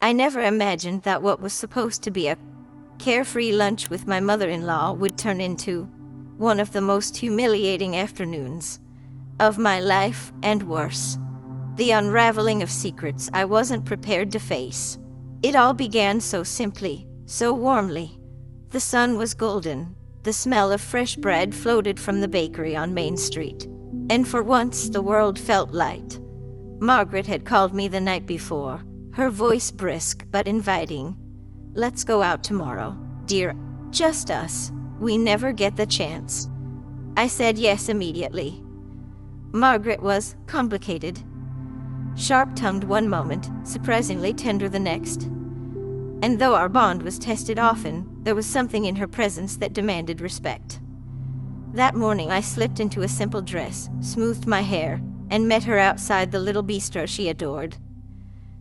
I never imagined that what was supposed to be a carefree lunch with my mother-in-law would turn into one of the most humiliating afternoons of my life, and worse, the unraveling of secrets I wasn't prepared to face. It all began so simply, so warmly. The sun was golden, the smell of fresh bread floated from the bakery on Main Street, and for once the world felt light. Margaret had called me the night before, her voice brisk but inviting. "Let's go out tomorrow, dear. Just us. We never get the chance." I said yes immediately. Margaret was complicated. Sharp-tongued one moment, surprisingly tender the next. And though our bond was tested often, there was something in her presence that demanded respect. That morning I slipped into a simple dress, smoothed my hair, and met her outside the little bistro she adored.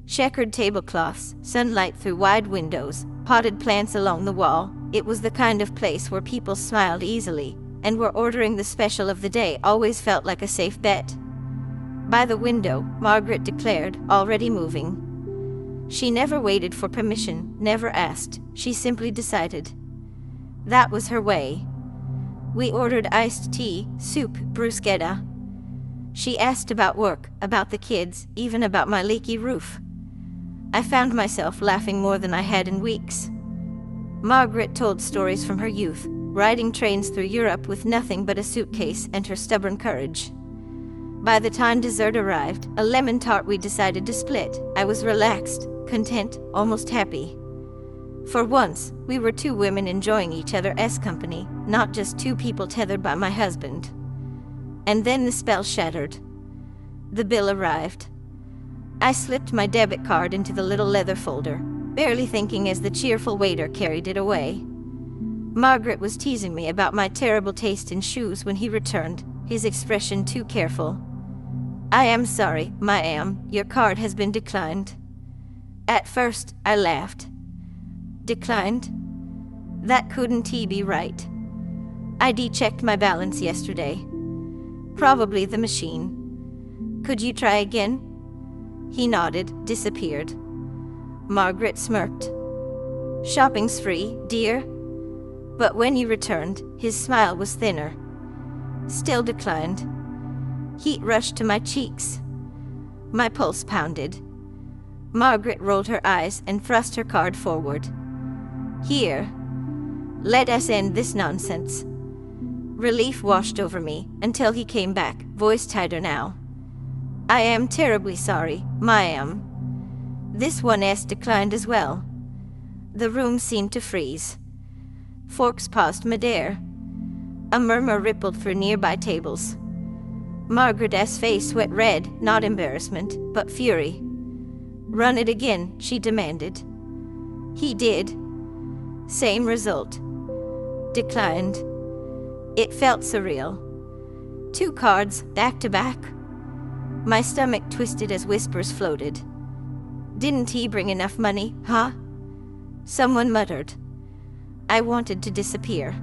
Checkered tablecloths, sunlight through wide windows, potted plants along the wall. It was the kind of place where people smiled easily, and where ordering the special of the day always felt like a safe bet. By the window, Margaret declared, already moving. She never waited for permission, never asked. She simply decided. That was her way. We ordered iced tea, soup, bruschetta. She asked about work, about the kids, even about my leaky roof. I found myself laughing more than I had in weeks. Margaret told stories from her youth, riding trains through Europe with nothing but a suitcase and her stubborn courage. By the time dessert arrived, a lemon tart we decided to split, I was relaxed, content, almost happy. For once, we were two women enjoying each other's company, not just two people tethered by my husband. And then the spell shattered. The bill arrived. I slipped my debit card into the little leather folder, barely thinking as the cheerful waiter carried it away. Margaret was teasing me about my terrible taste in shoes when he returned, his expression too careful. "I am sorry, your card has been declined." At first, I laughed. Declined? That couldn't be right. I checked my balance yesterday. Probably the machine. "Could you try again?" He nodded, disappeared. Margaret smirked. "Shopping's free, dear." But when he returned, his smile was thinner. Still declined. Heat rushed to my cheeks. My pulse pounded. Margaret rolled her eyes and thrust her card forward. "Here. Let us end this nonsense." Relief washed over me until he came back, voice tighter now. "I am terribly sorry, This one S declined as well." The room seemed to freeze. Forks paused midair. A murmur rippled through nearby tables. Margaret's face went red, not embarrassment, but fury. "Run it again," she demanded. He did. Same result. Declined. It felt surreal. 2 cards, back to back. My stomach twisted as whispers floated. "Didn't he bring enough money, huh?" Someone muttered. I wanted to disappear.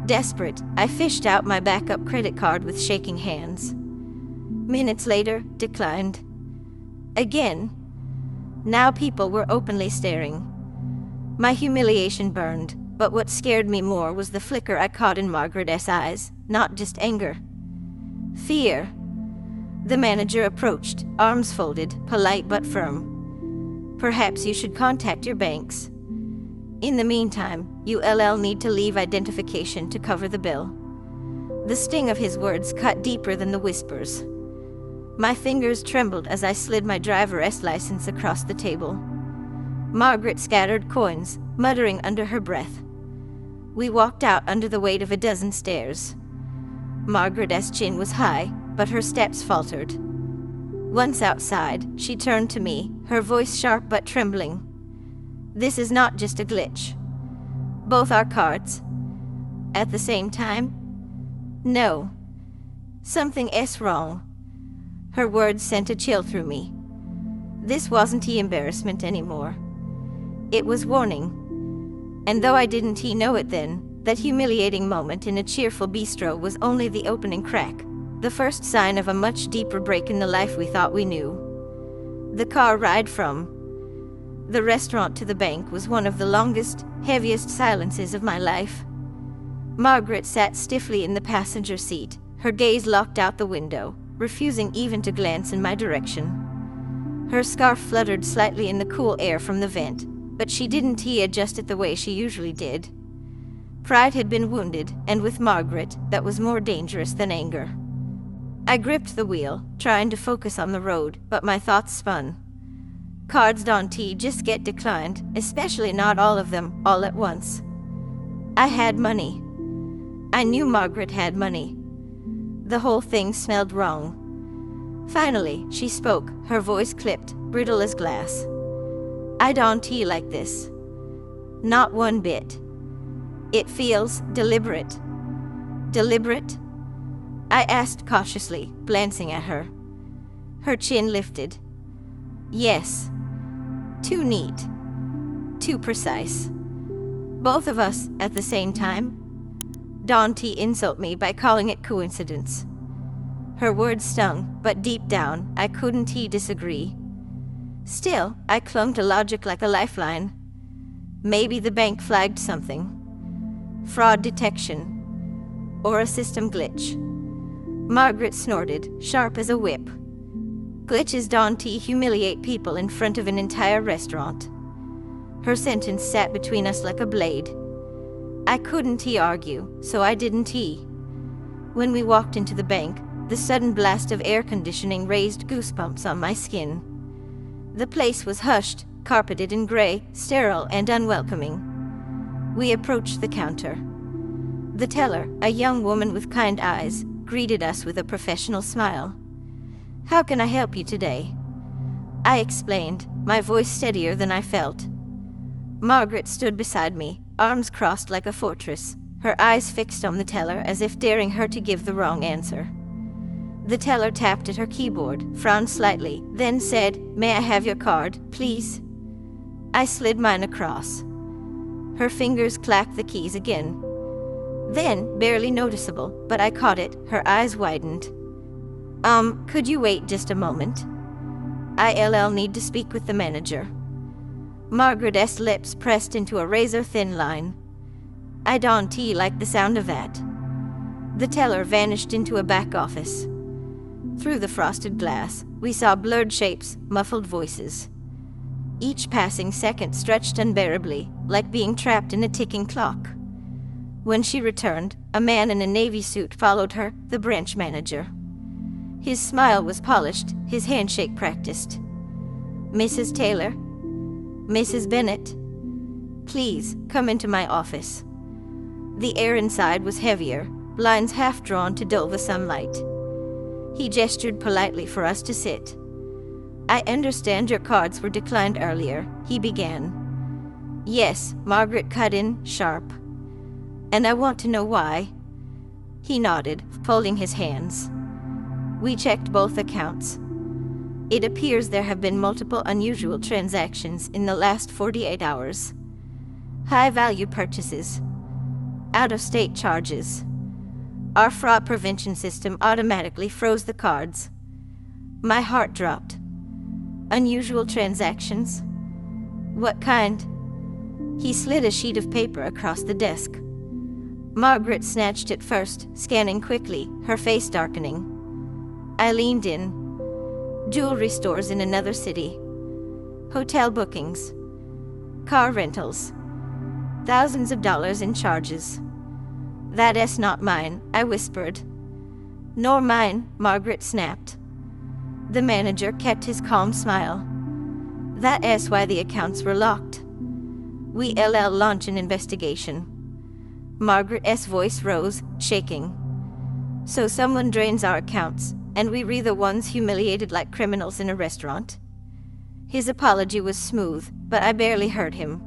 Desperate, I fished out my backup credit card with shaking hands. Minutes later, declined. Again. Now people were openly staring. My humiliation burned, but what scared me more was the flicker I caught in Margaret's eyes, not just anger. Fear. The manager approached, arms folded, polite but firm. "Perhaps you should contact your banks. In the meantime, you'll need to leave identification to cover the bill." The sting of his words cut deeper than the whispers. My fingers trembled as I slid my driver's license across the table. Margaret scattered coins, muttering under her breath. We walked out under the weight of a dozen stares. Margaret's chin was high, but her steps faltered. Once outside, she turned to me, her voice sharp but trembling. "This is not just a glitch. Both our cards. At the same time? No. Something's wrong." Her words sent a chill through me. This wasn't embarrassment anymore. It was warning. And though I didn't know it then, that humiliating moment in a cheerful bistro was only the opening crack, the first sign of a much deeper break in the life we thought we knew. The car ride from The restaurant to the bank was one of the longest, heaviest silences of my life. Margaret sat stiffly in the passenger seat, her gaze locked out the window, refusing even to glance in my direction. Her scarf fluttered slightly in the cool air from the vent, but she didn't adjust it the way she usually did. Pride had been wounded, and with Margaret, that was more dangerous than anger. I gripped the wheel, trying to focus on the road, but my thoughts spun. Cards don't just get declined, especially not all of them, all at once. I had money. I knew Margaret had money. The whole thing smelled wrong. Finally, she spoke, her voice clipped, brittle as glass. I don't like this. Not one bit. It feels deliberate. Deliberate? I asked cautiously, glancing at her. Her chin lifted. Yes. Too neat. Too precise. Both of us at the same time? Don't insult me by calling it coincidence. Her words stung, but deep down, I couldn't disagree. Still, I clung to logic like a lifeline. Maybe the bank flagged something. Fraud detection. Or a system glitch. Margaret snorted, sharp as a whip. Glitches don't humiliate people in front of an entire restaurant. Her sentence sat between us like a blade. I couldn't argue, so I didn't. When we walked into the bank, the sudden blast of air conditioning raised goosebumps on my skin. The place was hushed, carpeted in gray, sterile and unwelcoming. We approached the counter. The teller, a young woman with kind eyes, greeted us with a professional smile. How can I help you today? I explained, my voice steadier than I felt. Margaret stood beside me, arms crossed like a fortress, her eyes fixed on the teller as if daring her to give the wrong answer. The teller tapped at her keyboard, frowned slightly, then said, "May I have your card, please?" I slid mine across. Her fingers clacked the keys again. Then, barely noticeable, but I caught it, her eyes widened. Could you wait just a moment? I need to speak with the manager." Margaret's lips pressed into a razor-thin line. I don't like the sound of that. The teller vanished into a back office. Through the frosted glass, we saw blurred shapes, muffled voices. Each passing second stretched unbearably, like being trapped in a ticking clock. When she returned, a man in a navy suit followed her, the branch manager. His smile was polished, his handshake practiced. "Mrs. Taylor? Mrs. Bennett? Please, come into my office." The air inside was heavier, blinds half drawn to dull the sunlight. He gestured politely for us to sit. "I understand your cards were declined earlier," he began. "Yes," Margaret cut in, sharp. "And I want to know why." He nodded, folding his hands. We checked both accounts. It appears there have been multiple unusual transactions in the last 48 hours. High-value purchases. Out-of-state charges. Our fraud prevention system automatically froze the cards. My heart dropped. Unusual transactions? What kind? He slid a sheet of paper across the desk. Margaret snatched it first, scanning quickly, her face darkening. I leaned in. Jewelry stores in another city. Hotel bookings. Car rentals. Thousands of dollars in charges. "That's not mine," I whispered. "Nor mine," Margaret snapped. The manager kept his calm smile. "That's why the accounts were locked. We launch an investigation." Margaret's voice rose, shaking. "So someone drains our accounts, and we re the ones humiliated like criminals in a restaurant?" His apology was smooth, but I barely heard him.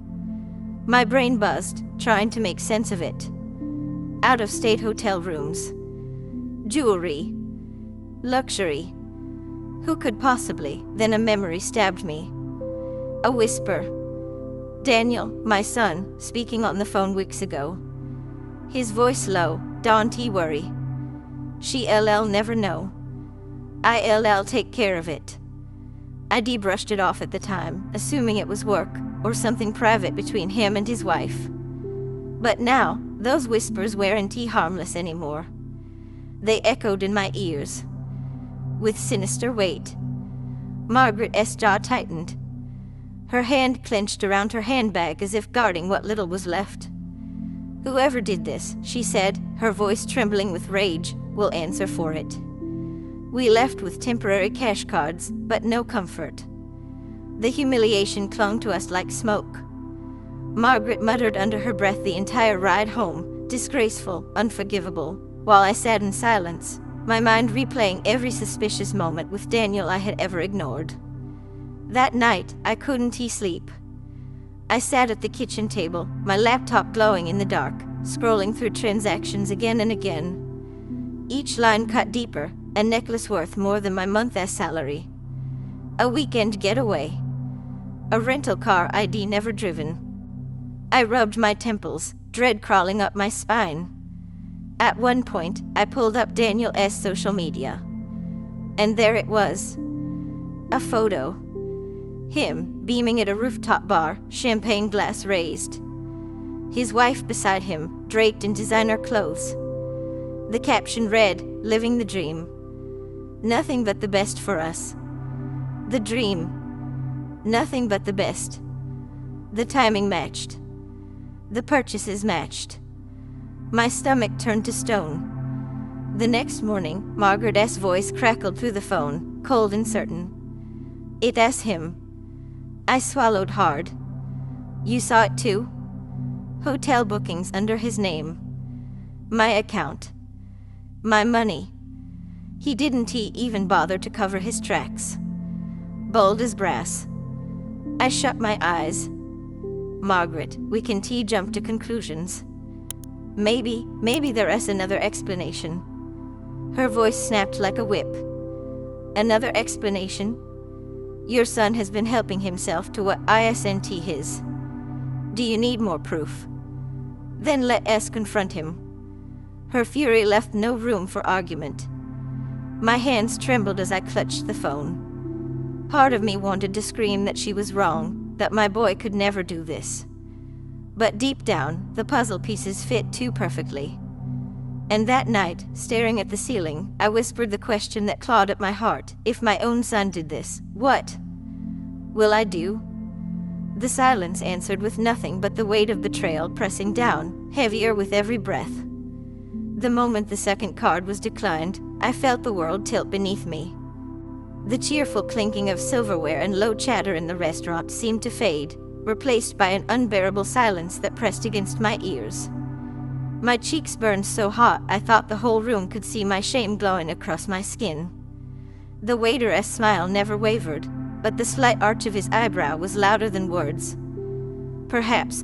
My brain buzzed, trying to make sense of it. Out-of-state hotel rooms. Jewelry. Luxury. Who could possibly? Then a memory stabbed me. A whisper. Daniel, my son, speaking on the phone weeks ago. His voice low. "Don't worry. She'll never know. I'll take care of it." I debrushed it off at the time, assuming it was work or something private between him and his wife. But now, those whispers weren't harmless anymore. They echoed in my ears with sinister weight. Margaret's jaw tightened. Her hand clenched around her handbag as if guarding what little was left. "Whoever did this," she said, her voice trembling with rage, "will answer for it." We left with temporary cash cards, but no comfort. The humiliation clung to us like smoke. Margaret muttered under her breath the entire ride home, disgraceful, unforgivable, while I sat in silence, my mind replaying every suspicious moment with Daniel I had ever ignored. That night, I couldn't sleep. I sat at the kitchen table, my laptop glowing in the dark, scrolling through transactions again and again. Each line cut deeper, a necklace worth more than my month's salary. A weekend getaway. A rental car ID never driven. I rubbed my temples, dread crawling up my spine. At one point, I pulled up Daniel's social media. And there it was. A photo. Him, beaming at a rooftop bar, champagne glass raised. His wife beside him, draped in designer clothes. The caption read, "Living the dream. Nothing but the best for us." The dream. Nothing but the best. The timing matched. The purchases matched. My stomach turned to stone. The next morning, Margaret's voice crackled through the phone, cold and certain. "It as him." I swallowed hard. "You saw it too?" "Hotel bookings under his name. My account. My money. He didn't even bother to cover his tracks." Bold as brass. I shut my eyes. "Margaret, we can jump to conclusions. Maybe there is another explanation." Her voice snapped like a whip. "Another explanation? Your son has been helping himself to what isn't his. Do you need more proof? Then let us confront him." Her fury left no room for argument. My hands trembled as I clutched the phone. Part of me wanted to scream that she was wrong, that my boy could never do this. But deep down, the puzzle pieces fit too perfectly. And that night, staring at the ceiling, I whispered the question that clawed at my heart. If my own son did this, what will I do? The silence answered with nothing but the weight of betrayal pressing down, heavier with every breath. The moment the second card was declined, I felt the world tilt beneath me. The cheerful clinking of silverware and low chatter in the restaurant seemed to fade, replaced by an unbearable silence that pressed against my ears. My cheeks burned so hot I thought the whole room could see my shame glowing across my skin. The waiter's smile never wavered, but the slight arch of his eyebrow was louder than words. "Perhaps,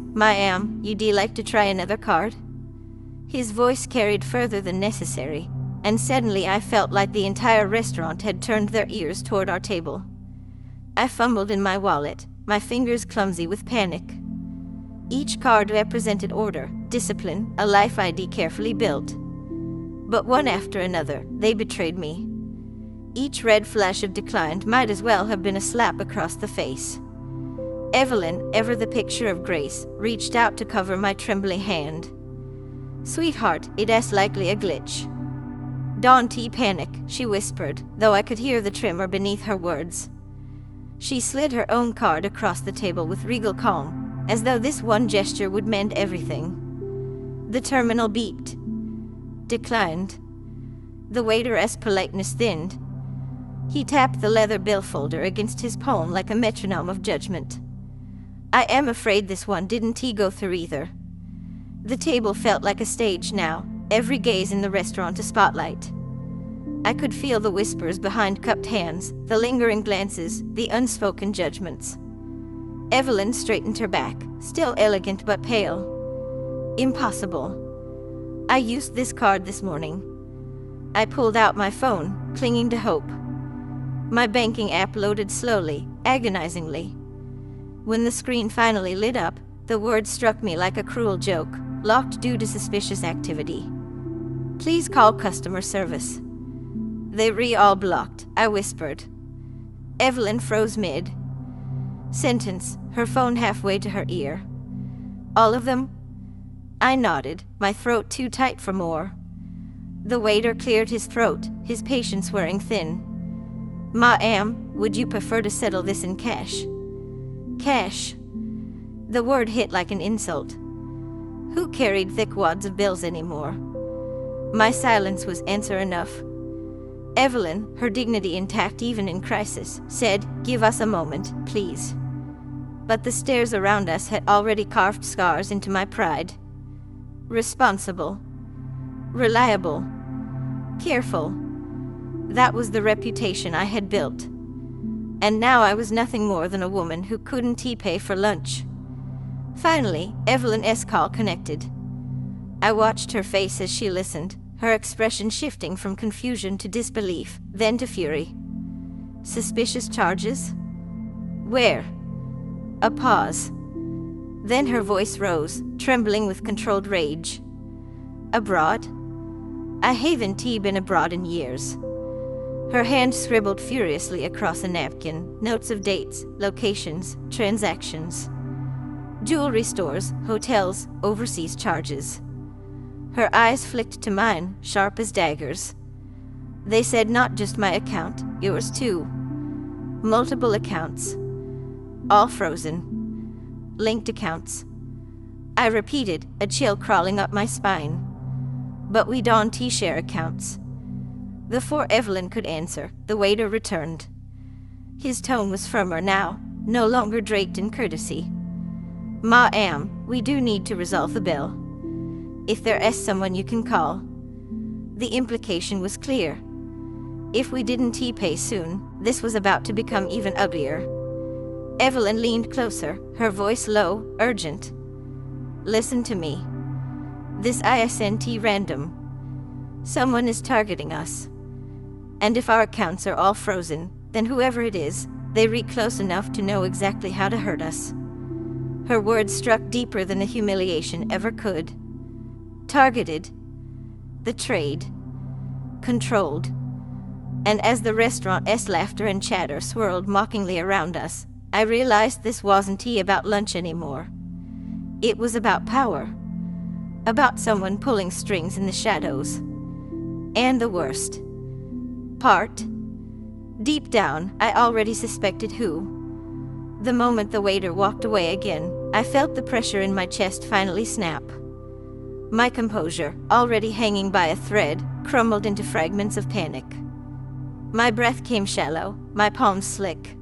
you'd like to try another card?" His voice carried further than necessary, and suddenly I felt like the entire restaurant had turned their ears toward our table. I fumbled in my wallet, my fingers clumsy with panic. Each card represented order, discipline, a life ID carefully built. But one after another, they betrayed me. Each red flash of decline might as well have been a slap across the face. Evelyn, ever the picture of grace, reached out to cover my trembling hand. "Sweetheart, it's likely a glitch." "Don't panic," she whispered, though I could hear the tremor beneath her words. She slid her own card across the table with regal calm, as though this one gesture would mend everything. The terminal beeped. Declined. The waiter's politeness thinned. He tapped the leather bill folder against his palm like a metronome of judgment. I am afraid this one didn't go through either. The table felt like a stage now, every gaze in the restaurant a spotlight. I could feel the whispers behind cupped hands, the lingering glances, the unspoken judgments. Evelyn straightened her back, still elegant but pale. Impossible. I used this card this morning. I pulled out my phone, clinging to hope. My banking app loaded slowly, agonizingly. When the screen finally lit up, the words struck me like a cruel joke, locked due to suspicious activity. "Please call customer service." They all blocked, I whispered. Evelyn froze mid sentence, her phone halfway to her ear. All of them? I nodded, my throat too tight for more. The waiter cleared his throat, his patience wearing thin. Ma'am, would you prefer to settle this in cash? Cash. The word hit like an insult. Who carried thick wads of bills anymore? My silence was answer enough. Evelyn, her dignity intact even in crisis, said, "Give us a moment, please." But the stares around us had already carved scars into my pride. Responsible. Reliable. Careful. That was the reputation I had built. And now I was nothing more than a woman who couldn't pay for lunch. Finally, Evelyn's call connected. I watched her face as she listened, her expression shifting from confusion to disbelief, then to fury. Suspicious charges? Where? A pause. Then her voice rose, trembling with controlled rage. Abroad? I haven't been abroad in years. Her hand scribbled furiously across a napkin, notes of dates, locations, transactions. Jewelry stores, hotels, overseas charges. Her eyes flicked to mine, sharp as daggers. They said not just my account, yours too. Multiple accounts. All frozen. Linked accounts. I repeated, a chill crawling up my spine. But we don't share accounts. Before Evelyn could answer, the waiter returned. His tone was firmer now, no longer draped in courtesy. Ma'am, we do need to resolve the bill. If there is someone you can call. The implication was clear. If we didn't pay soon, this was about to become even uglier. Evelyn leaned closer, her voice low, urgent. Listen to me. This isn't random. Someone is targeting us. And if our accounts are all frozen, then whoever it is, they reach close enough to know exactly how to hurt us. Her words struck deeper than the humiliation ever could. Targeted. Betrayed. Controlled. And as the restaurant's laughter and chatter swirled mockingly around us, I realized this wasn't about lunch anymore. It was about power. About someone pulling strings in the shadows. And the worst part, deep down, I already suspected who. The moment the waiter walked away again, I felt the pressure in my chest finally snap. My composure, already hanging by a thread, crumbled into fragments of panic. My breath came shallow, my palms slick.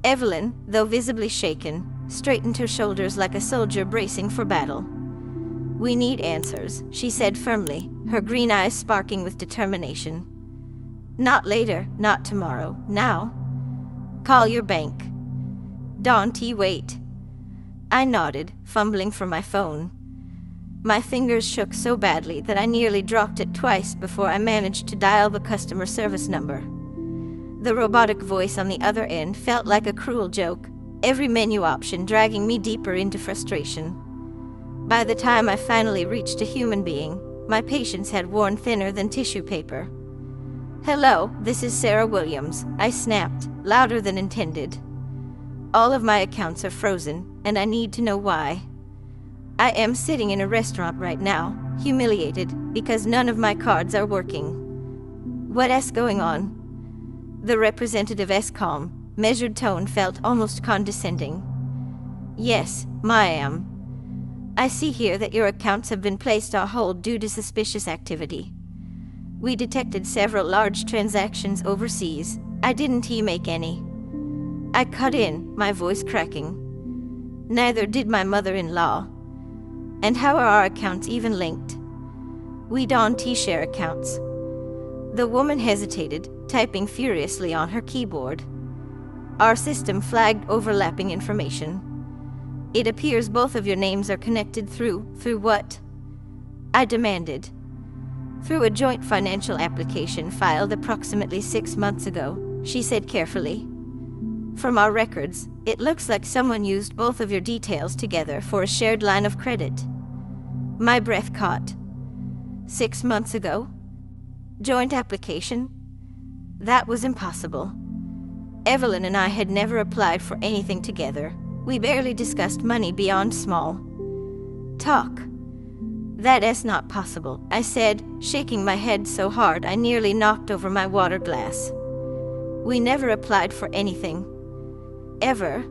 Evelyn, though visibly shaken, straightened her shoulders like a soldier bracing for battle. We need answers, she said firmly, her green eyes sparking with determination. Not later, not tomorrow, now. Call your bank. Don't wait. I nodded, fumbling for my phone. My fingers shook so badly that I nearly dropped it twice before I managed to dial the customer service number. The robotic voice on the other end felt like a cruel joke, every menu option dragging me deeper into frustration. By the time I finally reached a human being, my patience had worn thinner than tissue paper. Hello, this is Sarah Williams, I snapped, louder than intended. All of my accounts are frozen, and I need to know why. I am sitting in a restaurant right now, humiliated, because none of my cards are working. What's going on? The representative's calm, measured tone felt almost condescending. Yes, ma'am. I see here that your accounts have been placed on hold due to suspicious activity. We detected several large transactions overseas. I didn't make any. I cut in, my voice cracking. Neither did my mother-in-law. And how are our accounts even linked? We don't share accounts. The woman hesitated, typing furiously on her keyboard. Our system flagged overlapping information. It appears both of your names are connected through what? I demanded. Through a joint financial application filed approximately 6 months ago, she said carefully. From our records, it looks like someone used both of your details together for a shared line of credit. My breath caught. 6 months ago? Joint application? That was impossible. Evelyn and I had never applied for anything together. We barely discussed money beyond small talk. That's not possible, I said, shaking my head so hard I nearly knocked over my water glass. We never applied for anything. Ever.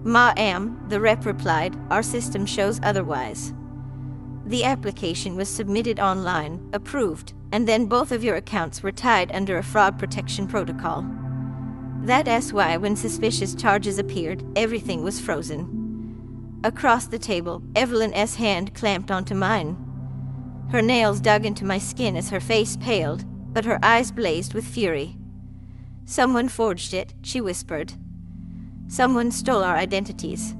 Ma'am, the rep replied, our system shows otherwise. The application was submitted online, approved, and then both of your accounts were tied under a fraud protection protocol. That's why when suspicious charges appeared, everything was frozen. Across the table, Evelyn's hand clamped onto mine. Her nails dug into my skin as her face paled, but her eyes blazed with fury. Someone forged it, she whispered. Someone stole our identities.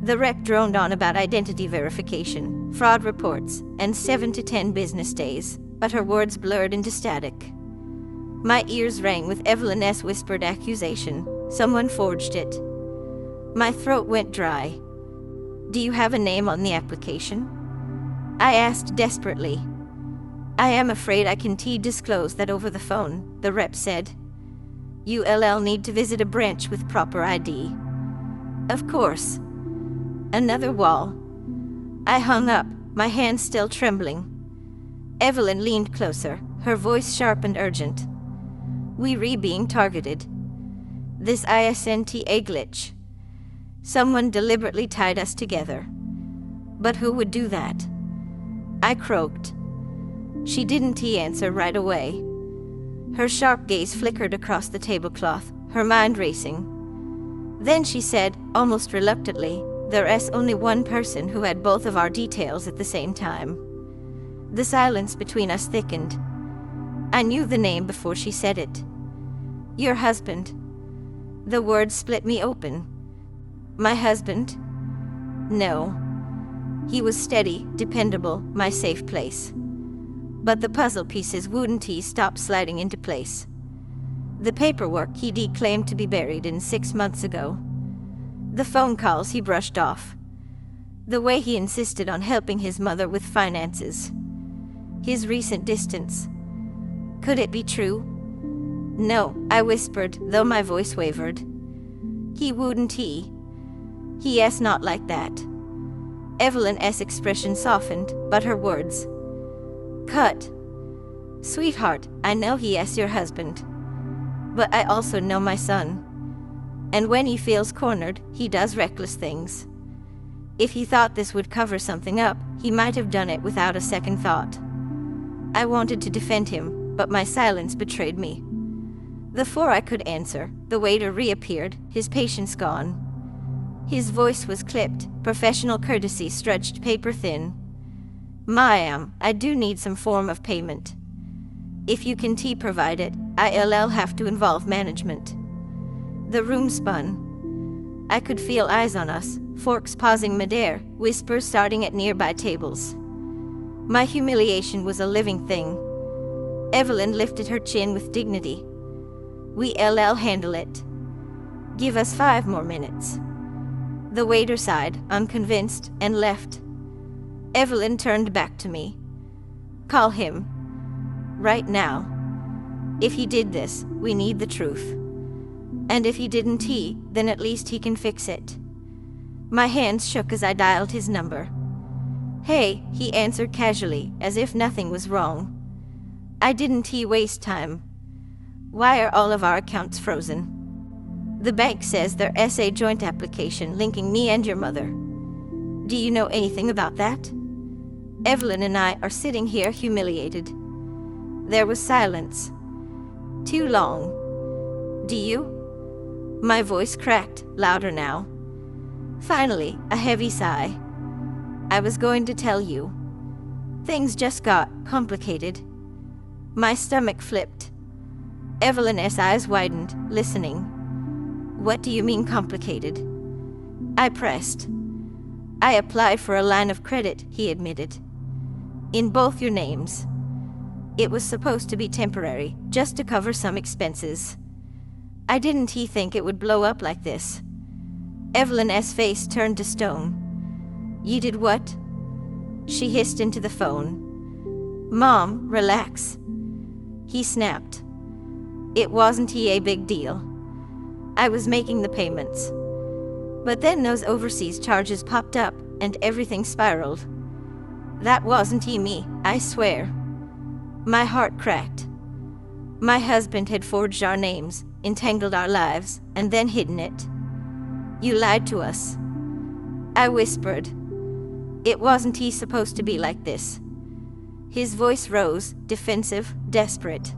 The rep droned on about identity verification, fraud reports, and 7 to 10 business days, but her words blurred into static. My ears rang with Evelyn's whispered accusation. Someone forged it. My throat went dry. Do you have a name on the application? I asked desperately. I am afraid I can't disclose that over the phone, the rep said. You'll need to visit a branch with proper ID. Of course. Another wall. I hung up, my hands still trembling. Evelyn leaned closer, her voice sharp and urgent. We being targeted. This isn't a glitch. Someone deliberately tied us together. But who would do that? I croaked. She didn't answer right away. Her sharp gaze flickered across the tablecloth, her mind racing. Then she said, almost reluctantly, there's only one person who had both of our details at the same time. The silence between us thickened. I knew the name before she said it. Your husband. The words split me open. My husband? No. He was steady, dependable, my safe place. But the puzzle pieces wouldn't stop sliding into place. The paperwork he claimed to be buried in 6 months ago. The phone calls he brushed off. The way he insisted on helping his mother with finances. His recent distance. Could it be true? No, I whispered, though my voice wavered. He wouldn't He not like that. Evelyn's expression softened, but her words. Cut. Sweetheart, I know he's your husband. But I also know my son. And when he feels cornered, he does reckless things. If he thought this would cover something up, he might have done it without a second thought. I wanted to defend him, but my silence betrayed me. Before I could answer, the waiter reappeared, his patience gone. His voice was clipped, professional courtesy stretched paper thin. Ma'am, I do need some form of payment. If you can provide it, I'll have to involve management. The room spun. I could feel eyes on us, forks pausing midair, whispers starting at nearby tables. My humiliation was a living thing. Evelyn lifted her chin with dignity. We'll handle it. Give us 5 more minutes. The waiter sighed, unconvinced, and left. Evelyn turned back to me. Call him. Right now. If he did this, we need the truth. And if he didn't then at least he can fix it. My hands shook as I dialed his number. Hey, he answered casually, as if nothing was wrong. I didn't waste time. Why are all of our accounts frozen? The bank says there's a joint application linking me and your mother. Do you know anything about that? Evelyn and I are sitting here humiliated. There was silence. Too long. Do you? My voice cracked, louder now. Finally, a heavy sigh. I was going to tell you. Things just got complicated. My stomach flipped. Evelyn's eyes widened, listening. What do you mean complicated? I pressed. I applied for a line of credit, he admitted. In both your names. It was supposed to be temporary, just to cover some expenses. I didn't think it would blow up like this. Evelyn's face turned to stone. You did what? She hissed into the phone. Mom, relax. He snapped. It wasn't a big deal. I was making the payments. But then those overseas charges popped up, and everything spiraled. That wasn't me, I swear. My heart cracked. My husband had forged our names, entangled our lives, and then hidden it. You lied to us. I whispered. It wasn't supposed to be like this. His voice rose, defensive, desperate.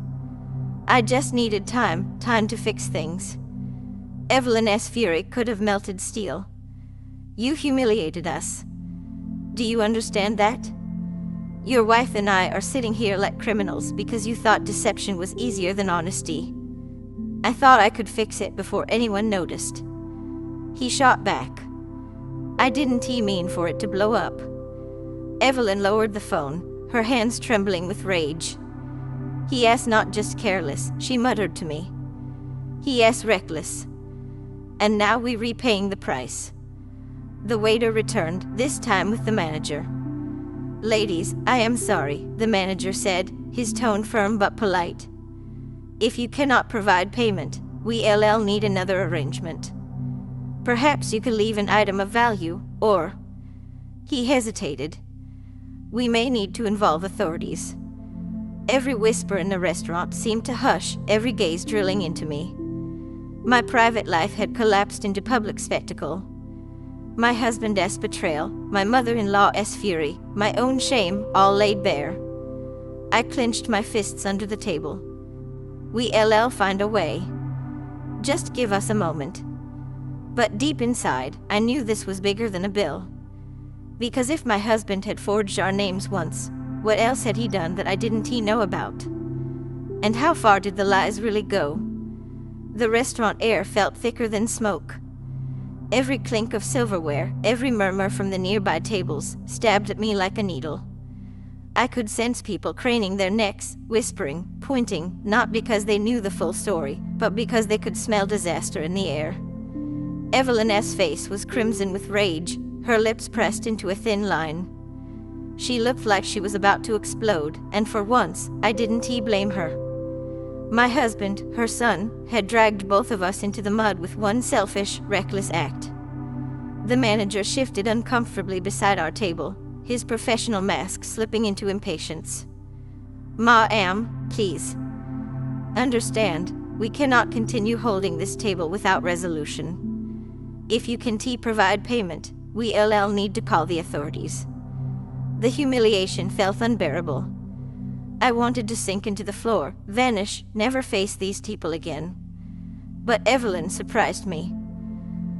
I just needed time to fix things. Evelyn's fury could have melted steel. You humiliated us. Do you understand that? Your wife and I are sitting here like criminals because you thought deception was easier than honesty. I thought I could fix it before anyone noticed. He shot back. I didn't mean for it to blow up. Evelyn lowered the phone, her hands trembling with rage. He is not just careless, she muttered to me. He is reckless. And now we're repaying the price. The waiter returned, this time with the manager. Ladies, I am sorry, the manager said, his tone firm but polite. If you cannot provide payment, we need another arrangement. Perhaps you could leave an item of value, or... He hesitated. We may need to involve authorities. Every whisper in the restaurant seemed to hush, every gaze drilling into me. My private life had collapsed into public spectacle. My husband's betrayal, my mother-in-law's fury, my own shame, all laid bare. I clenched my fists under the table. We'll find a way. Just give us a moment. But deep inside, I knew this was bigger than a bill. Because if my husband had forged our names once, what else had he done that I didn't know about? And how far did the lies really go? The restaurant air felt thicker than smoke. Every clink of silverware, every murmur from the nearby tables, stabbed at me like a needle. I could sense people craning their necks, whispering, pointing, not because they knew the full story, but because they could smell disaster in the air. Evelyn's face was crimson with rage, her lips pressed into a thin line. She looked like she was about to explode, and for once, I didn't blame her. My husband, her son, had dragged both of us into the mud with one selfish, reckless act. The manager shifted uncomfortably beside our table, his professional mask slipping into impatience. Ma'am, please. Understand, we cannot continue holding this table without resolution. If you can provide payment, we'll need to call the authorities. The humiliation felt unbearable. I wanted to sink into the floor, vanish, never face these people again. But Evelyn surprised me.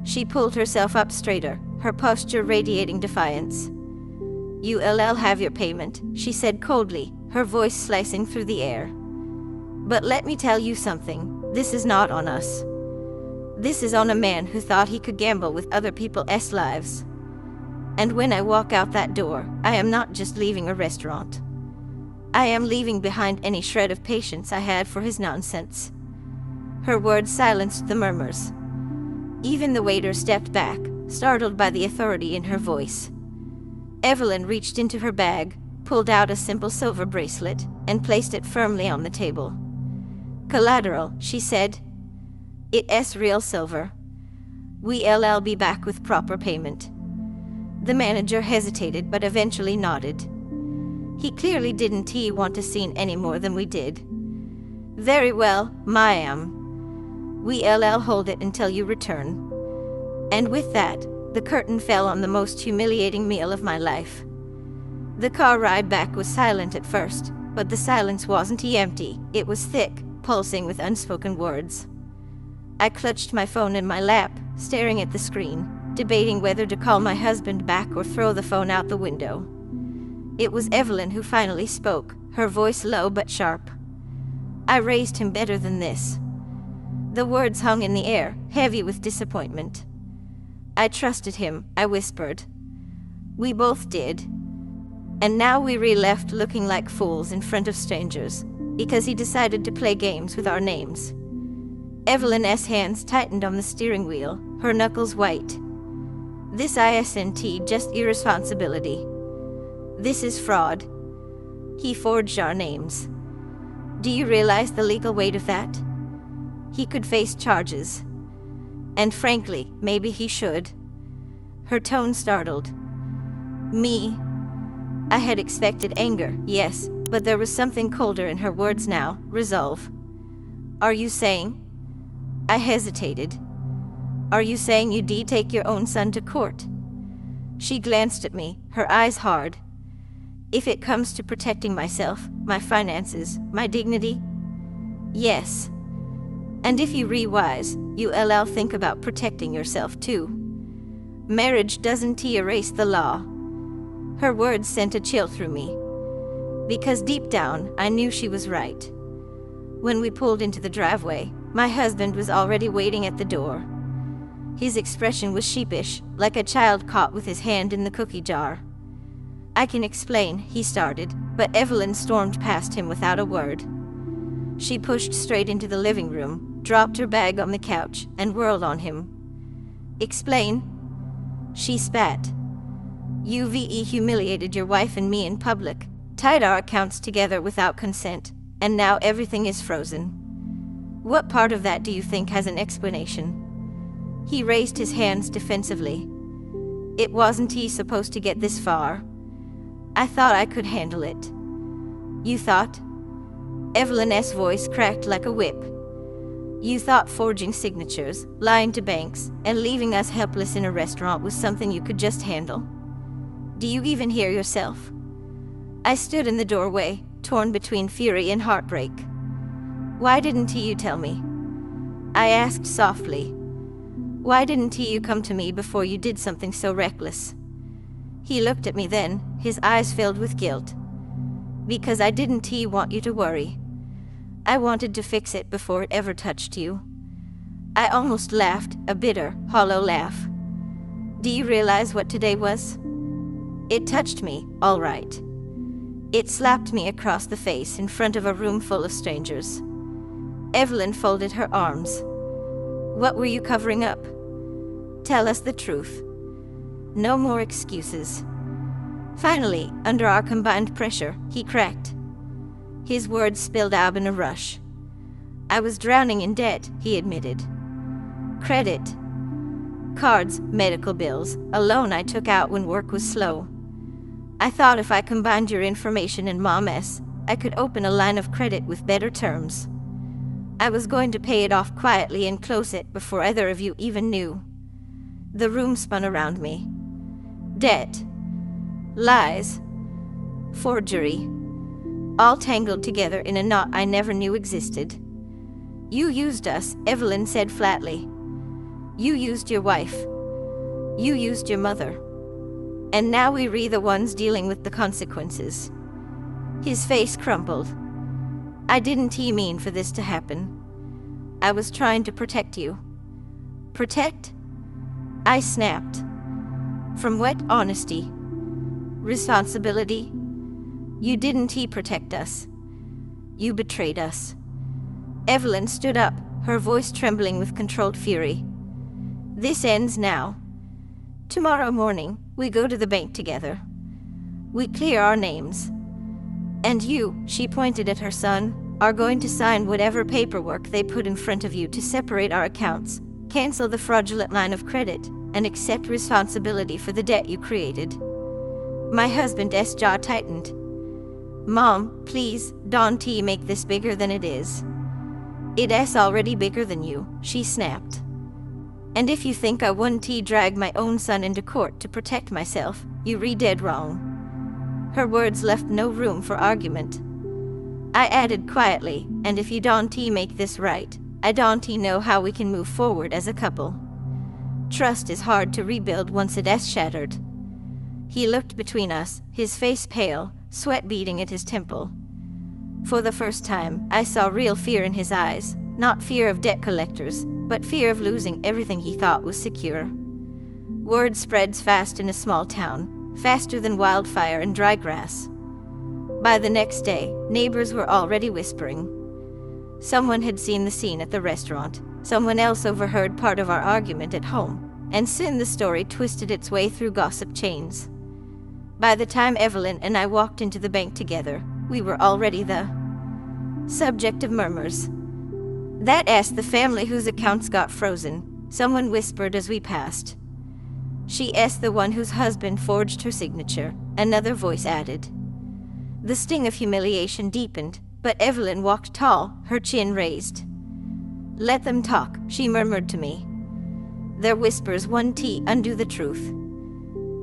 She pulled herself up straighter, her posture radiating defiance. You'll have your payment, she said coldly, her voice slicing through the air. But let me tell you something, this is not on us. This is on a man who thought he could gamble with other people's lives. And when I walk out that door, I am not just leaving a restaurant. I am leaving behind any shred of patience I had for his nonsense. Her words silenced the murmurs. Even the waiter stepped back, startled by the authority in her voice. Evelyn reached into her bag, pulled out a simple silver bracelet, and placed it firmly on the table. Collateral, she said. It's real silver. We'll be back with proper payment. The manager hesitated but eventually nodded. He clearly didn't want a scene any more than we did. Very well, ma'am. We'll hold it until you return. And with that, the curtain fell on the most humiliating meal of my life. The car ride back was silent at first, but the silence wasn't empty, it was thick, pulsing with unspoken words. I clutched my phone in my lap, staring at the screen, debating whether to call my husband back or throw the phone out the window. It was Evelyn who finally spoke, her voice low but sharp. I raised him better than this. The words hung in the air, heavy with disappointment. I trusted him, I whispered. We both did. And now we left looking like fools in front of strangers, because he decided to play games with our names. Evelyn's hands tightened on the steering wheel, her knuckles white. This isn't just irresponsibility. This is fraud. He forged our names. Do you realize the legal weight of that? He could face charges. And frankly, maybe he should. Her tone startled me. I had expected anger, yes, but there was something colder in her words now. Resolve. Are you saying? I hesitated. Are you saying you'd take your own son to court? She glanced at me, her eyes hard. If it comes to protecting myself, my finances, my dignity? Yes. And if you re-wise, you'll think about protecting yourself too. Marriage doesn't erase the law. Her words sent a chill through me. Because deep down, I knew she was right. When we pulled into the driveway, my husband was already waiting at the door. His expression was sheepish, like a child caught with his hand in the cookie jar. I can explain, he started, but Evelyn stormed past him without a word. She pushed straight into the living room, dropped her bag on the couch, and whirled on him. Explain? She spat. You've humiliated your wife and me in public, tied our accounts together without consent, and now everything is frozen. What part of that do you think has an explanation? He raised his hands defensively. It wasn't he supposed to get this far. I thought I could handle it. You thought? Evelyn's voice cracked like a whip. You thought forging signatures, lying to banks, and leaving us helpless in a restaurant was something you could just handle? Do you even hear yourself? I stood in the doorway, torn between fury and heartbreak. Why didn't you tell me? I asked softly. Why didn't you come to me before you did something so reckless? He looked at me then, his eyes filled with guilt. Because I didn't want you to worry. I wanted to fix it before it ever touched you. I almost laughed, a bitter, hollow laugh. Do you realize what today was? It touched me, all right. It slapped me across the face in front of a room full of strangers. Evelyn folded her arms. What were you covering up? Tell us the truth. No more excuses. Finally, under our combined pressure, he cracked. His words spilled out in a rush. I was drowning in debt, he admitted. Credit. Cards, medical bills, a loan I took out when work was slow. I thought if I combined your information and Mom's, I could open a line of credit with better terms. I was going to pay it off quietly and close it before either of you even knew. The room spun around me. Debt. Lies. Forgery. All tangled together in a knot I never knew existed. You used us, Evelyn said flatly. You used your wife. You used your mother. And now we're the ones dealing with the consequences. His face crumpled. I didn't mean for this to happen. I was trying to protect you. Protect? I snapped. From what honesty? Responsibility? You didn't protect us. You betrayed us. Evelyn stood up, her voice trembling with controlled fury. This ends now. Tomorrow morning, we go to the bank together. We clear our names. And you, she pointed at her son, are going to sign whatever paperwork they put in front of you to separate our accounts, cancel the fraudulent line of credit, and accept responsibility for the debt you created. My husband's jaw tightened. Mom, please, don't make this bigger than it is. It's already bigger than you, she snapped. And if you think I wouldn't drag my own son into court to protect myself, you're dead wrong. Her words left no room for argument. I added quietly, and if you don't make this right, I don't know how we can move forward as a couple. Trust is hard to rebuild once it's shattered. He looked between us, his face pale, sweat beading at his temple. For the first time, I saw real fear in his eyes, not fear of debt collectors, but fear of losing everything he thought was secure. Word spreads fast in a small town, faster than wildfire and dry grass. By the next day, neighbors were already whispering. Someone had seen the scene at the restaurant, someone else overheard part of our argument at home, and soon the story twisted its way through gossip chains. By the time Evelyn and I walked into the bank together, we were already the subject of murmurs. That asked the family whose accounts got frozen, someone whispered as we passed. "She is the one whose husband forged her signature," another voice added. The sting of humiliation deepened, but Evelyn walked tall, her chin raised. "Let them talk," she murmured to me. "Their whispers won't undo the truth.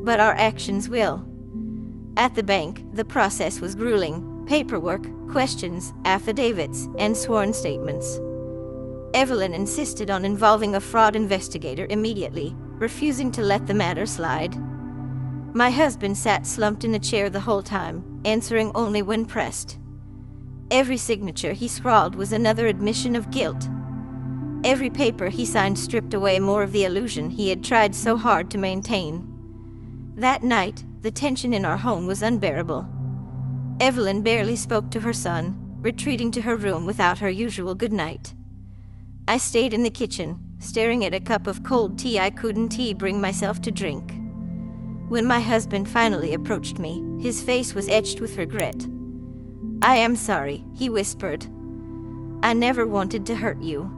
But our actions will." At the bank, the process was grueling. Paperwork, questions, affidavits, and sworn statements. Evelyn insisted on involving a fraud investigator immediately, refusing to let the matter slide. My husband sat slumped in a chair the whole time, answering only when pressed. Every signature he scrawled was another admission of guilt. Every paper he signed stripped away more of the illusion he had tried so hard to maintain. That night, the tension in our home was unbearable. Evelyn barely spoke to her son, retreating to her room without her usual goodnight. I stayed in the kitchen, staring at a cup of cold tea I couldn't bring myself to drink. When my husband finally approached me, his face was etched with regret. "I am sorry," he whispered. "I never wanted to hurt you."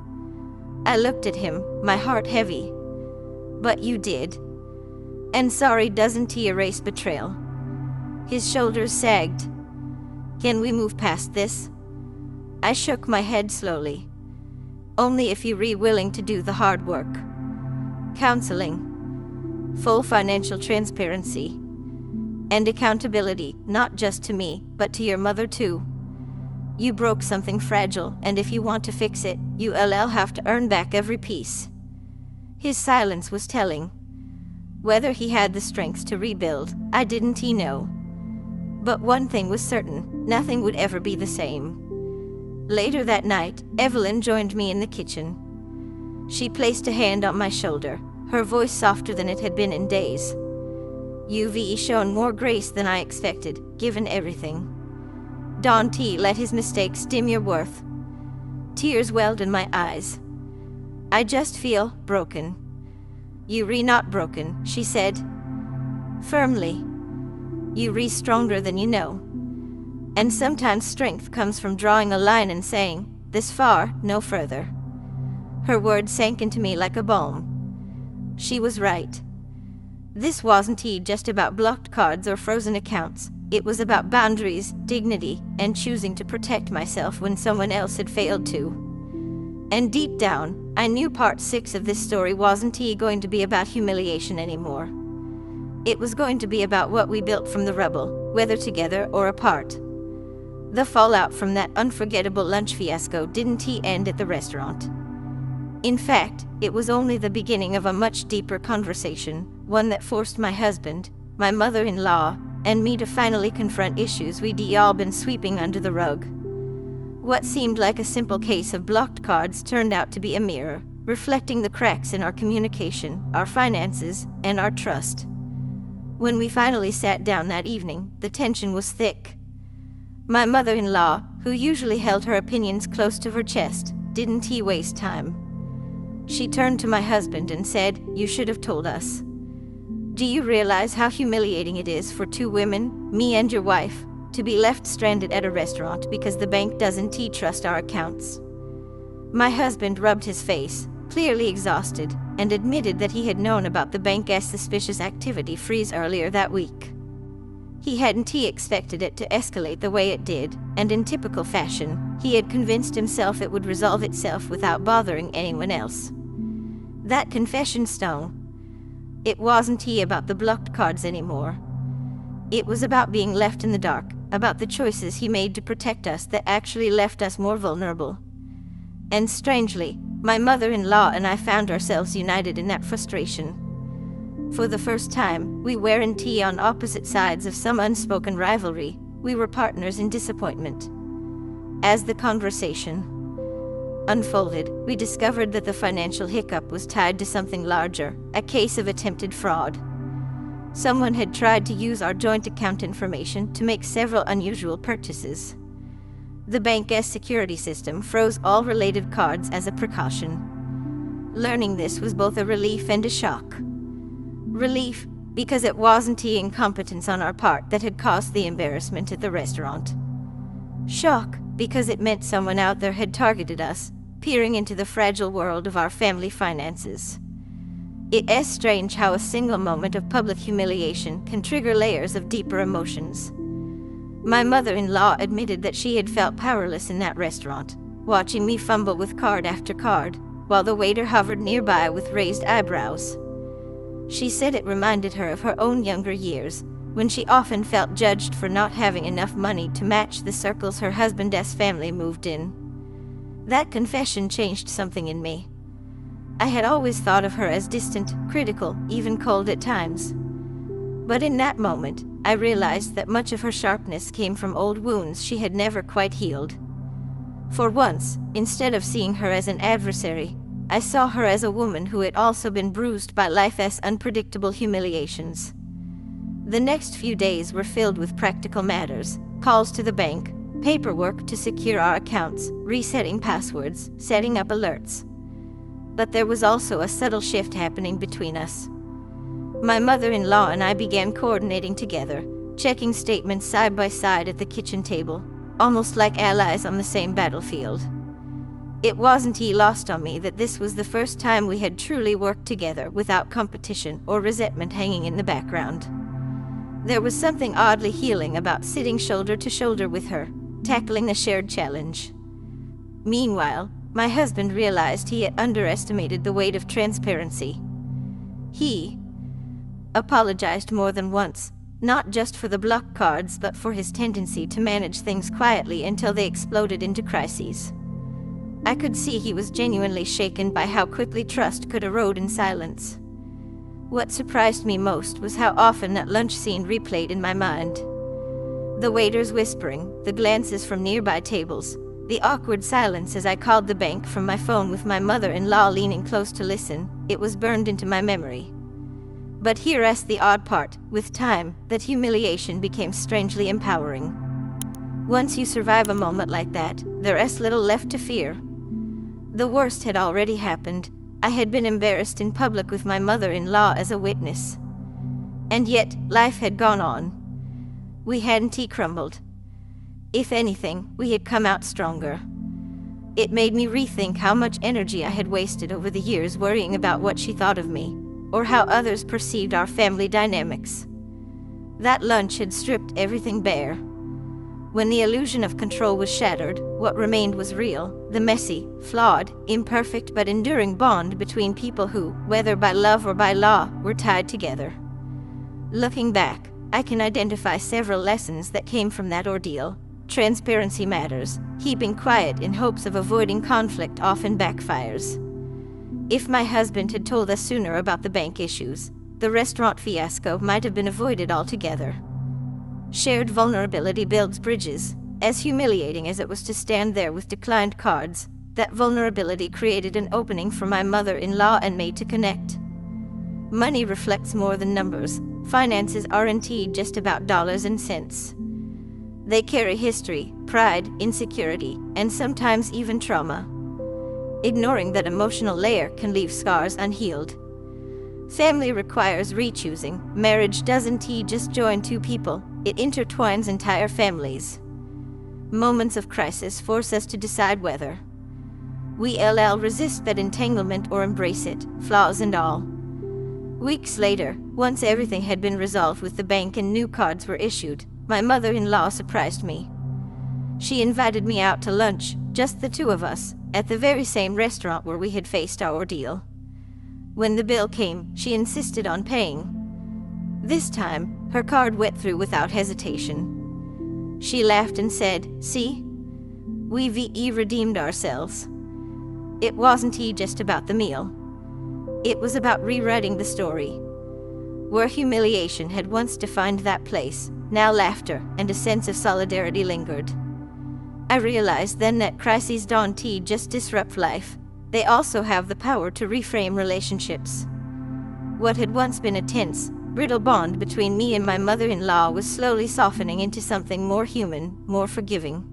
I looked at him, my heart heavy. "But you did. And sorry doesn't erase betrayal." His shoulders sagged. "Can we move past this?" I shook my head slowly. "Only if you're willing to do the hard work. Counseling, full financial transparency, and accountability, not just to me, but to your mother too. You broke something fragile, and if you want to fix it, you'll have to earn back every piece." His silence was telling. Whether he had the strength to rebuild, I didn't know. But one thing was certain, nothing would ever be the same. Later that night, Evelyn joined me in the kitchen. She placed a hand on my shoulder, her voice softer than it had been in days. "You've shown more grace than I expected, given everything. Don't let his mistakes dim your worth." Tears welled in my eyes. "I just feel broken." "You're not broken," she said, firmly. "You're stronger than you know. And sometimes strength comes from drawing a line and saying, 'This far, no further.'" Her words sank into me like a balm. She was right. This wasn't just about blocked cards or frozen accounts. It was about boundaries, dignity, and choosing to protect myself when someone else had failed to. And deep down, I knew part 6 of this story wasn't going to be about humiliation anymore. It was going to be about what we built from the rubble, whether together or apart. The fallout from that unforgettable lunch fiasco didn't end at the restaurant. In fact, it was only the beginning of a much deeper conversation, one that forced my husband, my mother-in-law, and me to finally confront issues we'd all been sweeping under the rug. What seemed like a simple case of blocked cards turned out to be a mirror, reflecting the cracks in our communication, our finances, and our trust. When we finally sat down that evening, the tension was thick. My mother-in-law, who usually held her opinions close to her chest, didn't waste time. She turned to my husband and said, "You should have told us. Do you realize how humiliating it is for 2 women, me and your wife, to be left stranded at a restaurant because the bank doesn't trust our accounts?" My husband rubbed his face, clearly exhausted, and admitted that he had known about the bank's suspicious activity freeze earlier that week. He hadn't expected it to escalate the way it did, and in typical fashion, he had convinced himself it would resolve itself without bothering anyone else. That confession stung. It wasn't about the blocked cards anymore. It was about being left in the dark, about the choices he made to protect us that actually left us more vulnerable. And strangely, my mother-in-law and I found ourselves united in that frustration. For the first time, we weren't on opposite sides of some unspoken rivalry. We were partners in disappointment. As the conversation unfolded, we discovered that the financial hiccup was tied to something larger, a case of attempted fraud. Someone had tried to use our joint account information to make several unusual purchases. The bank's security system froze all related cards as a precaution. Learning this was both a relief and a shock. Relief, because it wasn't incompetence on our part that had caused the embarrassment at the restaurant. Shock, because it meant someone out there had targeted us, peering into the fragile world of our family finances. It is strange how a single moment of public humiliation can trigger layers of deeper emotions. My mother-in-law admitted that she had felt powerless in that restaurant, watching me fumble with card after card, while the waiter hovered nearby with raised eyebrows. She said it reminded her of her own younger years, when she often felt judged for not having enough money to match the circles her husband's family moved in. That confession changed something in me. I had always thought of her as distant, critical, even cold at times. But in that moment, I realized that much of her sharpness came from old wounds she had never quite healed. For once, instead of seeing her as an adversary, I saw her as a woman who had also been bruised by life's unpredictable humiliations. The next few days were filled with practical matters: calls to the bank, paperwork to secure our accounts, resetting passwords, setting up alerts. But there was also a subtle shift happening between us. My mother-in-law and I began coordinating together, checking statements side by side at the kitchen table, almost like allies on the same battlefield. It wasn't lost on me that this was the first time we had truly worked together without competition or resentment hanging in the background. There was something oddly healing about sitting shoulder to shoulder with her, tackling a shared challenge. Meanwhile, my husband realized he had underestimated the weight of transparency. He apologized more than once, not just for the block cards but for his tendency to manage things quietly until they exploded into crises. I could see he was genuinely shaken by how quickly trust could erode in silence. What surprised me most was how often that lunch scene replayed in my mind. The waiters whispering, the glances from nearby tables, the awkward silence as I called the bank from my phone with my mother-in-law leaning close to listen. It was burned into my memory. But here's the odd part: with time, that humiliation became strangely empowering. Once you survive a moment like that, there's little left to fear. The worst had already happened. I had been embarrassed in public with my mother-in-law as a witness. And yet, life had gone on. We hadn't crumbled. If anything, we had come out stronger. It made me rethink how much energy I had wasted over the years worrying about what she thought of me, or how others perceived our family dynamics. That lunch had stripped everything bare. When the illusion of control was shattered, what remained was real, the messy, flawed, imperfect but enduring bond between people who, whether by love or by law, were tied together. Looking back, I can identify several lessons that came from that ordeal. Transparency matters. Keeping quiet in hopes of avoiding conflict often backfires. If my husband had told us sooner about the bank issues, the restaurant fiasco might have been avoided altogether. Shared vulnerability builds bridges. As humiliating as it was to stand there with declined cards, that vulnerability created an opening for my mother-in-law and me to connect. Money reflects more than numbers. Finances aren't just about dollars and cents. They carry history, pride, insecurity, and sometimes even trauma. Ignoring that emotional layer can leave scars unhealed. Family requires rechoosing. Marriage doesn't just join two people, it intertwines entire families. Moments of crisis force us to decide whether we'll resist that entanglement or embrace it, flaws and all. Weeks later, once everything had been resolved with the bank and new cards were issued, my mother-in-law surprised me. She invited me out to lunch, just the two of us, at the very same restaurant where we had faced our ordeal. When the bill came, she insisted on paying. This time, her card went through without hesitation. She laughed and said, "See? We've redeemed ourselves." It wasn't just about the meal. It was about rewriting the story. Where humiliation had once defined that place, now laughter and a sense of solidarity lingered. I realized then that crises don't just disrupt life. They also have the power to reframe relationships. What had once been a tense, brittle bond between me and my mother-in-law was slowly softening into something more human, more forgiving.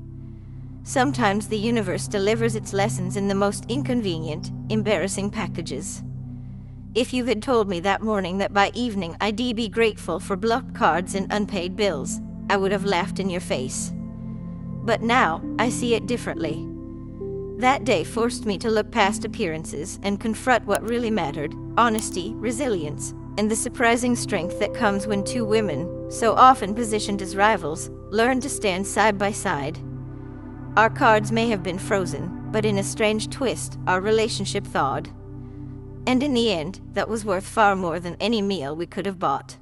Sometimes the universe delivers its lessons in the most inconvenient, embarrassing packages. If you had told me that morning that by evening I'd be grateful for blocked cards and unpaid bills, I would have laughed in your face. But now, I see it differently. That day forced me to look past appearances and confront what really mattered: honesty, resilience, and the surprising strength that comes when two women, so often positioned as rivals, learn to stand side by side. Our cards may have been frozen, but in a strange twist, our relationship thawed. And in the end, that was worth far more than any meal we could have bought.